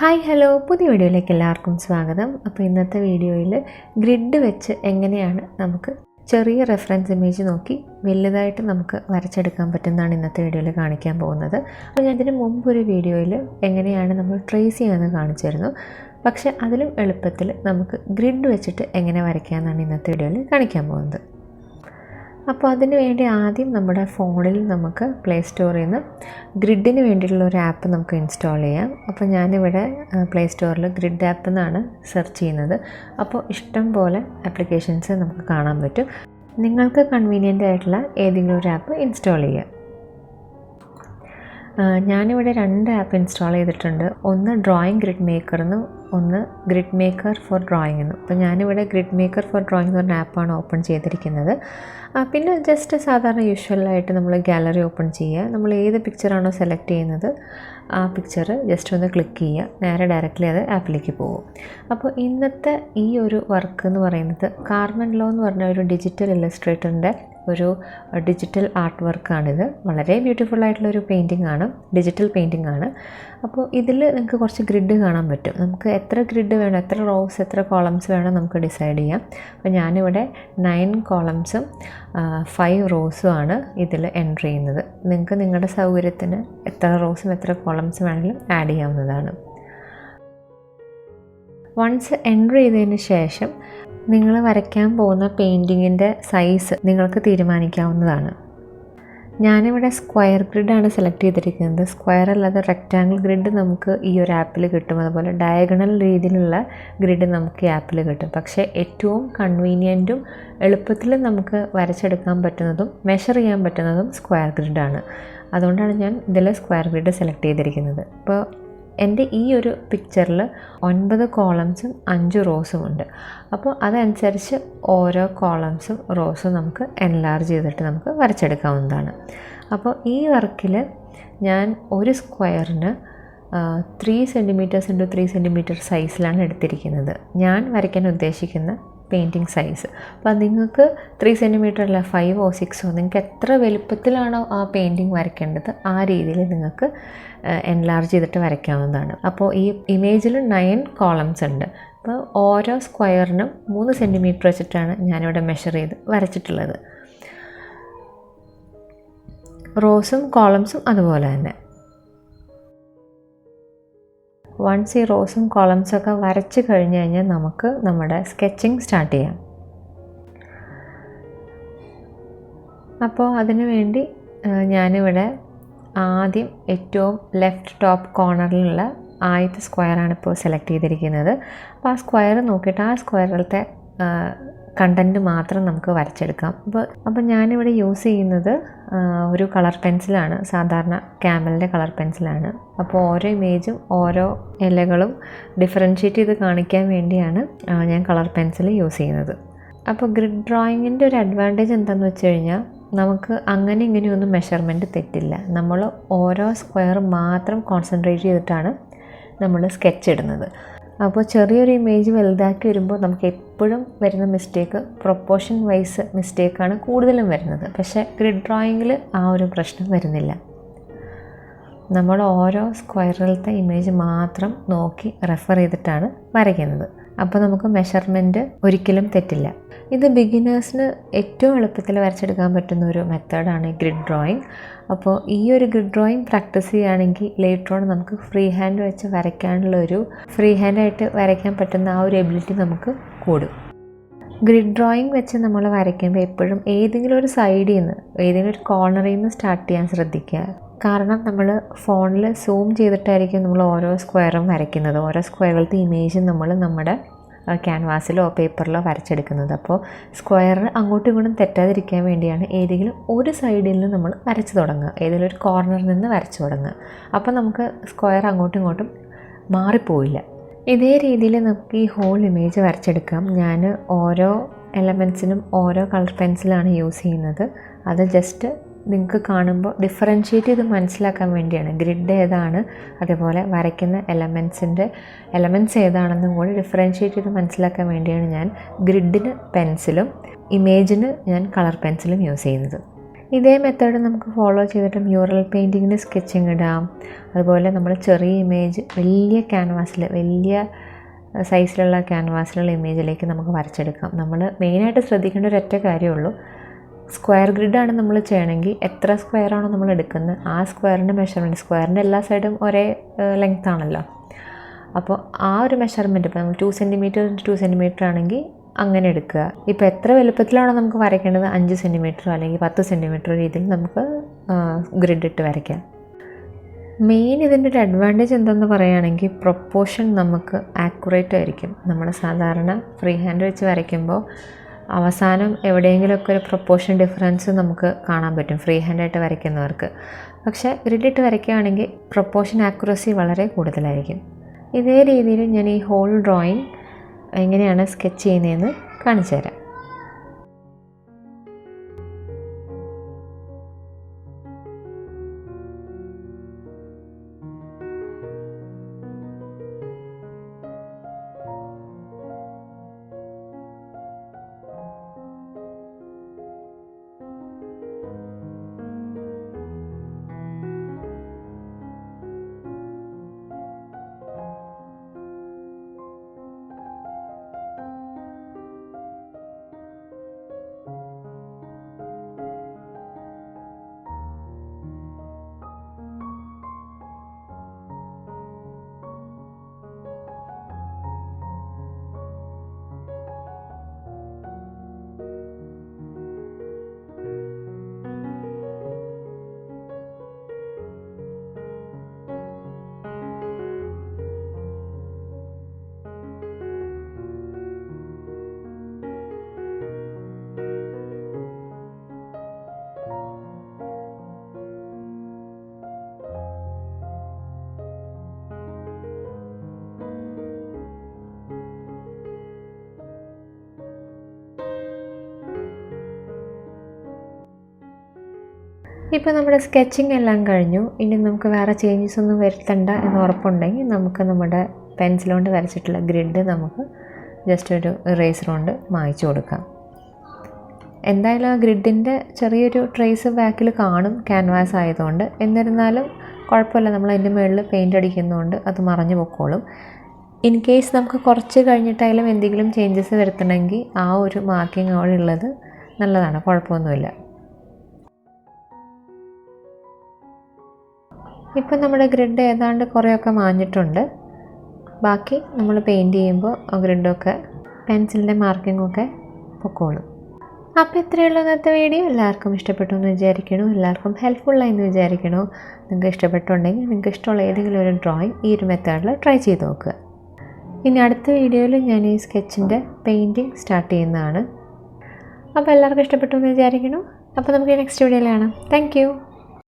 Hi hello, പുതിയ വീഡിയോയിലേക്ക് എല്ലാവർക്കും സ്വാഗതം. അപ്പോൾ ഇന്നത്തെ വീഡിയോയിൽ ഗ്രിഡ് വെച്ച് എങ്ങനെയാണ് നമുക്ക് ചെറിയ റെഫറൻസ് ഇമേജ് നോക്കി വലുതായിട്ട് നമുക്ക് വരച്ചെടുക്കാൻ പറ്റുന്നതാണ് ഇന്നത്തെ വീഡിയോയിൽ കാണിക്കാൻ പോകുന്നത്. അപ്പോൾ ഞാൻ ഇതിന് മുമ്പൊരു വീഡിയോയിൽ എങ്ങനെയാണ് നമ്മൾ ട്രേസ് ചെയ്യാമെന്ന് കാണിച്ചിരുന്നു. പക്ഷേ അതിലും എളുപ്പത്തിൽ നമുക്ക് ഗ്രിഡ് വെച്ചിട്ട് എങ്ങനെ വരയ്ക്കാമെന്നാണ് ഇന്നത്തെ വീഡിയോയിൽ കാണിക്കാൻ പോകുന്നത്. അപ്പോൾ അതിന് വേണ്ടി ആദ്യം നമ്മുടെ ഫോണിൽ നമുക്ക് പ്ലേ സ്റ്റോറിൽ നിന്ന് ഗ്രിഡിന് വേണ്ടിയിട്ടുള്ള ഒരു ആപ്പ് നമുക്ക് ഇൻസ്റ്റാൾ ചെയ്യാം. അപ്പോൾ ഞാനിവിടെ പ്ലേ സ്റ്റോറിൽ ഗ്രിഡ് ആപ്പ് എന്നാണ് സെർച്ച് ചെയ്യുന്നത്. അപ്പോൾ ഇഷ്ടം പോലെ ആപ്ലിക്കേഷൻസ് നമുക്ക് കാണാൻ പറ്റും. നിങ്ങൾക്ക് കൺവീനിയൻ്റ് ആയിട്ടുള്ള ഏതെങ്കിലും ഒരു ആപ്പ് ഇൻസ്റ്റാൾ ചെയ്യുക. ഞാനിവിടെ 2 ആപ്പ് ഇൻസ്റ്റാൾ ചെയ്തിട്ടുണ്ട്. ഒന്ന് ഡ്രോയിങ് ഗ്രിഡ് മേക്കർ എന്നും ഒന്ന് ഗ്രിഡ് മേക്കർ ഫോർ ഡ്രോയിങ് എന്നും. അപ്പോൾ ഞാനിവിടെ ഗ്രിഡ് മേക്കർ ഫോർ ഡ്രോയിങ് എന്ന് പറഞ്ഞ ആപ്പാണ് ഓപ്പൺ ചെയ്തിരിക്കുന്നത്. പിന്നെ ജസ്റ്റ് സാധാരണ യൂഷ്വലായിട്ട് നമ്മൾ ഗാലറി ഓപ്പൺ ചെയ്യുക. നമ്മൾ ഏത് പിക്ചറാണോ സെലക്ട് ചെയ്യുന്നത് ആ പിക്ചർ ജസ്റ്റ് ഒന്ന് ക്ലിക്ക് ചെയ്യുക, നേരെ ഡയറക്റ്റ്ലി അത് ആപ്പിലേക്ക് പോകും. അപ്പോൾ ഇന്നത്തെ ഈ ഒരു വർക്ക് എന്ന് പറയുന്നത് കാർമൻ എന്ന് പറഞ്ഞ ഒരു ഡിജിറ്റൽ ഇല്ലസ്ട്രേറ്ററിൻ്റെ ഒരു ഡിജിറ്റൽ ആർട്ട് വർക്കാണിത്. വളരെ ബ്യൂട്ടിഫുൾ ആയിട്ടുള്ളൊരു പെയിൻറ്റിംഗ് ആണ്, ഡിജിറ്റൽ പെയിൻറ്റിംഗ് ആണ്. അപ്പോൾ ഇതിൽ നിങ്ങൾക്ക് കുറച്ച് ഗ്രിഡ് കാണാൻ പറ്റും. നമുക്ക് എത്ര ഗ്രിഡ് വേണം, എത്ര റോസ്, എത്ര കോളംസ് വേണം നമുക്ക് ഡിസൈഡ് ചെയ്യാം. അപ്പോൾ ഞാനിവിടെ 9 കോളംസും 5 റോസും ആണ് ഇതിൽ എൻ്റർ ചെയ്യുന്നത്. നിങ്ങൾക്ക് നിങ്ങളുടെ സൗകര്യത്തിന് എത്ര റോസും എത്ര കോളംസും വേണമെങ്കിലും ആഡ് ചെയ്യാവുന്നതാണ്. വൺസ് എൻ്റർ ചെയ്തതിന് ശേഷം നിങ്ങൾ വരയ്ക്കാൻ പോകുന്ന പെയിൻറ്റിങ്ങിൻ്റെ സൈസ് നിങ്ങൾക്ക് തീരുമാനിക്കാവുന്നതാണ്. ഞാനിവിടെ സ്ക്വയർ ഗ്രിഡാണ് സെലക്ട് ചെയ്തിരിക്കുന്നത്. സ്ക്വയർ അല്ലാതെ റെക്റ്റാങ്കിൾ ഗ്രിഡ് നമുക്ക് ഈ ഒരു ആപ്പിൽ കിട്ടും. അതുപോലെ ഡയഗണൽ രീതിയിലുള്ള ഗ്രിഡ് നമുക്ക് ഈ ആപ്പിൽ കിട്ടും. പക്ഷേ ഏറ്റവും കൺവീനിയൻറ്റും എളുപ്പത്തിൽ നമുക്ക് വരച്ചെടുക്കാൻ പറ്റുന്നതും മെഷർ ചെയ്യാൻ പറ്റുന്നതും സ്ക്വയർ ഗ്രിഡാണ്. അതുകൊണ്ടാണ് ഞാൻ ഇതിൽ സ്ക്വയർ ഗ്രിഡ് സെലക്ട് ചെയ്തിരിക്കുന്നത്. ഇപ്പോൾ എൻ്റെ ഈ ഒരു പിക്ചറിൽ 9 കോളംസും 5 റോസും ഉണ്ട്. അപ്പോൾ അതനുസരിച്ച് ഓരോ കോളംസും റോസും നമുക്ക് എൻലാർജ് ചെയ്തിട്ട് നമുക്ക് വരച്ചെടുക്കാവുന്നതാണ്. അപ്പോൾ ഈ വർക്കിൽ ഞാൻ ഒരു സ്ക്വയറിന് 3 സെൻറ്റിമീറ്റേഴ്സ് ഇൻറ്റു 3 സെൻറ്റിമീറ്റർ സൈസിലാണ് എടുത്തിരിക്കുന്നത്. ഞാൻ വരയ്ക്കാൻ ഉദ്ദേശിക്കുന്ന പെയിൻറ്റിങ് സൈസ്. അപ്പോൾ നിങ്ങൾക്ക് 3 സെൻറ്റിമീറ്റർ അല്ല 5ഓ 6ഓ നിങ്ങൾക്ക് എത്ര വലുപ്പത്തിലാണോ ആ പെയിൻറ്റിങ് വരയ്ക്കേണ്ടത് ആ രീതിയിൽ നിങ്ങൾക്ക് എൻലാർജ് ചെയ്തിട്ട് വരയ്ക്കാവുന്നതാണ്. അപ്പോൾ ഈ ഇമേജിൽ 9 കോളംസ് ഉണ്ട്. അപ്പോൾ ഓരോ സ്ക്വയറിനും 3 സെൻറ്റിമീറ്റർ വെച്ചിട്ടാണ് ഞാനിവിടെ മെഷർ ചെയ്ത് വരച്ചിട്ടുള്ളത്. റോസും കോളംസും അതുപോലെ തന്നെ. വൺസ് ഈ റോസും കോളംസൊക്കെ വരച്ച് കഴിഞ്ഞ് കഴിഞ്ഞാൽ നമുക്ക് നമ്മുടെ സ്കെച്ചിങ് സ്റ്റാർട്ട് ചെയ്യാം. അപ്പോൾ അതിനു വേണ്ടി ഞാനിവിടെ ആദ്യം ഏറ്റവും ലെഫ്റ്റ് ടോപ്പ് കോർണറിലുള്ള ആദ്യത്തെ സ്ക്വയറാണ് ഇപ്പോൾ സെലക്ട് ചെയ്തിരിക്കുന്നത്. അപ്പോൾ ആ സ്ക്വയർ നോക്കിയിട്ട് ആ സ്ക്വയറിലത്തെ കണ്ടൻറ്റ് മാത്രം നമുക്ക് വരച്ചെടുക്കാം. അപ്പോൾ ഞാനിവിടെ യൂസ് ചെയ്യുന്നത് ഒരു കളർ പെൻസിലാണ്, സാധാരണ ക്യാമലിൻ്റെ കളർ പെൻസിലാണ്. അപ്പോൾ ഓരോ ഇമേജും ഓരോ ഇലകളും ഡിഫറൻഷ്യേറ്റ് ചെയ്ത് കാണിക്കാൻ വേണ്ടിയാണ് ഞാൻ കളർ പെൻസിൽ യൂസ് ചെയ്യുന്നത്. അപ്പോൾ ഗ്രിഡ് ഡ്രോയിങ്ങിൻ്റെ ഒരു അഡ്വാൻറ്റേജ് എന്താണെന്ന് വെച്ച് കഴിഞ്ഞാൽ നമുക്ക് അങ്ങനെ ഇങ്ങനെയൊന്നും മെഷർമെൻറ്റ് തെറ്റില്ല. നമ്മൾ ഓരോ സ്ക്വയർ മാത്രം കോൺസെൻട്രേറ്റ് ചെയ്തിട്ടാണ് നമ്മൾ സ്കെച്ച് ഇടുന്നത്. അപ്പോൾ ചെറിയൊരു ഇമേജ് വലുതാക്കി വരുമ്പോൾ നമുക്ക് എപ്പോഴും വരുന്ന മിസ്റ്റേക്ക് പ്രൊപ്പോർഷൻ വൈസ് മിസ്റ്റേക്കാണ് കൂടുതലും വരുന്നത്. പക്ഷേ ഗ്രിഡ് ഡ്രോയിങ്ങിൽ ആ ഒരു പ്രശ്നം വരുന്നില്ല. നമ്മൾ ഓരോ സ്ക്വയറിലത്തെ ഇമേജ് മാത്രം നോക്കി റെഫർ ചെയ്തിട്ടാണ് വരയ്ക്കുന്നത്. അപ്പോൾ നമുക്ക് മെഷർമെൻറ്റ് ഒരിക്കലും തെറ്റില്ല. ഇത് ബിഗിനേഴ്സിന് ഏറ്റവും എളുപ്പത്തിൽ വരച്ചെടുക്കാൻ പറ്റുന്ന ഒരു മെത്തേഡാണ് ഈ ഗ്രിഡ് ഡ്രോയിങ്. അപ്പോൾ ഈ ഒരു ഗ്രിഡ് ഡ്രോയിങ് പ്രാക്ടീസ് ചെയ്യുകയാണെങ്കിൽ ലേറ്റർ ഓൺ നമുക്ക് ഫ്രീ ഹാൻഡ് വെച്ച് വരയ്ക്കാനുള്ളൊരു ഫ്രീ ഹാൻഡായിട്ട് വരയ്ക്കാൻ പറ്റുന്ന ആ ഒരു എബിലിറ്റി നമുക്ക് കൂടും. ഗ്രിഡ് ഡ്രോയിങ് വെച്ച് നമ്മൾ വരയ്ക്കുമ്പോൾ എപ്പോഴും ഏതെങ്കിലും ഒരു സൈഡിൽ നിന്ന് ഏതെങ്കിലും ഒരു കോർണറിൽ നിന്ന് സ്റ്റാർട്ട് ചെയ്യാൻ ശ്രദ്ധിക്കുക. കാരണം നമ്മൾ ഫോണിൽ സൂം ചെയ്തിട്ടായിരിക്കും നമ്മൾ ഓരോ സ്ക്വയറും വരയ്ക്കുന്നത്. ഓരോ സ്ക്വയറിലത്തെ ഇമേജും നമ്മൾ നമ്മുടെ ക്യാൻവാസിലോ പേപ്പറിലോ വരച്ചെടുക്കുന്നത്. അപ്പോൾ സ്ക്വയർ അങ്ങോട്ടും ഇങ്ങോട്ടും തെറ്റാതിരിക്കാൻ വേണ്ടിയാണ് ഏതെങ്കിലും ഒരു സൈഡിൽ നിന്ന് നമ്മൾ വരച്ച് തുടങ്ങുക, ഏതെങ്കിലും ഒരു കോർണറിൽ നിന്ന് വരച്ച് തുടങ്ങുക. അപ്പോൾ നമുക്ക് സ്ക്വയർ അങ്ങോട്ടും ഇങ്ങോട്ടും മാറിപ്പോയില്ല. ഇതേ രീതിയിൽ നമുക്ക് ഈ ഹോൾ ഇമേജ് വരച്ചെടുക്കാം. ഞാൻ ഓരോ എലമെൻറ്റ്സിനും ഓരോ കളർ പെൻസിലാണ് യൂസ് ചെയ്യുന്നത്. അത് ജസ്റ്റ് നിങ്ങൾക്ക് കാണുമ്പോൾ ഡിഫറൻഷ്യേറ്റ് ചെയ്ത് മനസ്സിലാക്കാൻ വേണ്ടിയാണ്. ഗ്രിഡ് ഏതാണ്, അതേപോലെ വരയ്ക്കുന്ന എലമെൻറ്റ്സ് ഏതാണെന്നും കൂടി ഡിഫറൻഷ്യേറ്റ് ചെയ്ത് മനസ്സിലാക്കാൻ വേണ്ടിയാണ് ഞാൻ ഗ്രിഡിന് പെൻസിലും ഇമേജിന് ഞാൻ കളർ പെൻസിലും യൂസ് ചെയ്യുന്നത്. ഇതേ മെത്തേഡ് നമുക്ക് ഫോളോ ചെയ്തിട്ട് മ്യൂറൽ പെയിൻറ്റിങ്ങിന് സ്കെച്ചിങ് ഇടാം. അതുപോലെ നമ്മൾ ചെറിയ ഇമേജ് വലിയ ക്യാൻവാസിൽ, വലിയ സൈസിലുള്ള ക്യാൻവാസിലുള്ള ഇമേജിലേക്ക് നമുക്ക് വരച്ചെടുക്കാം. നമ്മൾ മെയിനായിട്ട് ശ്രദ്ധിക്കേണ്ട ഒരൊറ്റ കാര്യമുള്ളൂ, സ്ക്വയർ ഗ്രിഡാണ് നമ്മൾ ചെയ്യണമെങ്കിൽ എത്ര സ്ക്വയറാണോ നമ്മൾ എടുക്കുന്നത് ആ സ്ക്വയറിൻ്റെ മെഷർമെൻറ്റ്, സ്ക്വയറിൻ്റെ എല്ലാ സൈഡും ഒരേ ലെങ്ത് ആണല്ലോ. അപ്പോൾ ആ ഒരു മെഷർമെൻറ്റ് ഇപ്പോൾ നമ്മൾ 2 സെൻറ്റിമീറ്റർ 2 സെൻറ്റിമീറ്റർ ആണെങ്കിൽ അങ്ങനെ എടുക്കുക. ഇപ്പോൾ എത്ര വലുപ്പത്തിലാണോ നമുക്ക് വരയ്ക്കേണ്ടത് 5 സെൻറ്റിമീറ്ററോ അല്ലെങ്കിൽ 10 സെൻറ്റിമീറ്ററോ രീതിയിൽ നമുക്ക് ഗ്രിഡ് ഇട്ട് വരയ്ക്കാം. മെയിൻ ഇതിൻ്റെ ഒരു അഡ്വാൻറ്റേജ് എന്തെന്ന് പറയുകയാണെങ്കിൽ പ്രൊപ്പോർഷൻ നമുക്ക് ആക്യുറേറ്റ് ആയിരിക്കും. നമ്മൾ സാധാരണ ഫ്രീ ഹാൻഡ് വെച്ച് വരയ്ക്കുമ്പോൾ അവസാനം എവിടെയെങ്കിലുമൊക്കെ ഒരു പ്രൊപ്പോർഷൻ ഡിഫറൻസ് നമുക്ക് കാണാൻ പറ്റും ഫ്രീ ഹാൻഡായിട്ട് വരയ്ക്കുന്നവർക്ക്. പക്ഷേ ഗ്രിഡിട്ട് വരയ്ക്കുകയാണെങ്കിൽ പ്രൊപ്പോർഷൻ ആക്യുറസി വളരെ കൂടുതലായിരിക്കും. ഇതേ രീതിയിൽ ഞാൻ ഈ ഹോൾ ഡ്രോയിങ് എങ്ങനെയാണ് സ്കെച്ച് ചെയ്യുന്നതെന്ന് കാണിച്ചു തരാം. ഇപ്പോൾ നമ്മുടെ സ്കെച്ചിങ് എല്ലാം കഴിഞ്ഞു. ഇനി നമുക്ക് വേറെ ചേഞ്ചസ് ഒന്നും വരുത്തണ്ട എന്ന് ഉറപ്പുണ്ടെങ്കിൽ നമുക്ക് നമ്മുടെ പെൻസിൽ കൊണ്ട് വരച്ചിട്ടുള്ള ഗ്രിഡ് നമുക്ക് ജസ്റ്റ് ഒരു ഇറേസർ കൊണ്ട് മായ്ച്ചു കൊടുക്കാം. എന്തായാലും ആ ഗ്രിഡിൻ്റെ ചെറിയൊരു ട്രേസ് ബാക്കിൽ കാണും ക്യാൻവാസ് ആയതുകൊണ്ട്. എന്നിരുന്നാലും കുഴപ്പമില്ല, നമ്മൾ അതിൻ്റെ മുകളിൽ പെയിൻ്റ് അടിക്കുന്നതുകൊണ്ട് അത് മറഞ്ഞു പൊക്കോളും. ഇൻ കേസ് നമുക്ക് കുറച്ച് കഴിഞ്ഞിട്ടായാലും എന്തെങ്കിലും ചേഞ്ചസ് വരുത്തണമെങ്കിൽ ആ ഒരു മാർക്കിംഗ് അവിടെ ഉള്ളത് നല്ലതാണ്, കുഴപ്പമൊന്നുമില്ല. ഇപ്പം നമ്മുടെ ഗ്രിഡ് ഏതാണ്ട് കുറേയൊക്കെ മാഞ്ഞിട്ടുണ്ട്. ബാക്കി നമ്മൾ പെയിൻറ്റ് ചെയ്യുമ്പോൾ ഗ്രിഡൊക്കെ പെൻസിലിൻ്റെ മാർക്കിങ്ങൊക്കെ പൊക്കോളും. അപ്പോൾ ഇത്രയുള്ള ഇന്നത്തെ വീഡിയോ. എല്ലാവർക്കും ഇഷ്ടപ്പെട്ടു എന്ന് വിചാരിക്കണു, എല്ലാവർക്കും ഹെൽപ്ഫുള്ളായി എന്ന് വിചാരിക്കണു. നിങ്ങൾക്ക് ഇഷ്ടപ്പെട്ടുണ്ടെങ്കിൽ നിങ്ങൾക്ക് ഇഷ്ടമുള്ള ഏതെങ്കിലും ഒരു ഡ്രോയിങ് ഈ ഒരു മെത്തേഡിൽ ട്രൈ ചെയ്ത് നോക്കുക. ഇനി അടുത്ത വീഡിയോയിൽ ഞാൻ ഈ സ്കെച്ചിൻ്റെ പെയിൻറ്റിങ് സ്റ്റാർട്ട് ചെയ്യുന്നതാണ്. അപ്പോൾ എല്ലാവർക്കും ഇഷ്ടപ്പെട്ടു എന്ന് വിചാരിക്കണു. അപ്പോൾ നമുക്ക് നെക്സ്റ്റ് വീഡിയോയിൽ കാണാം. Thank you.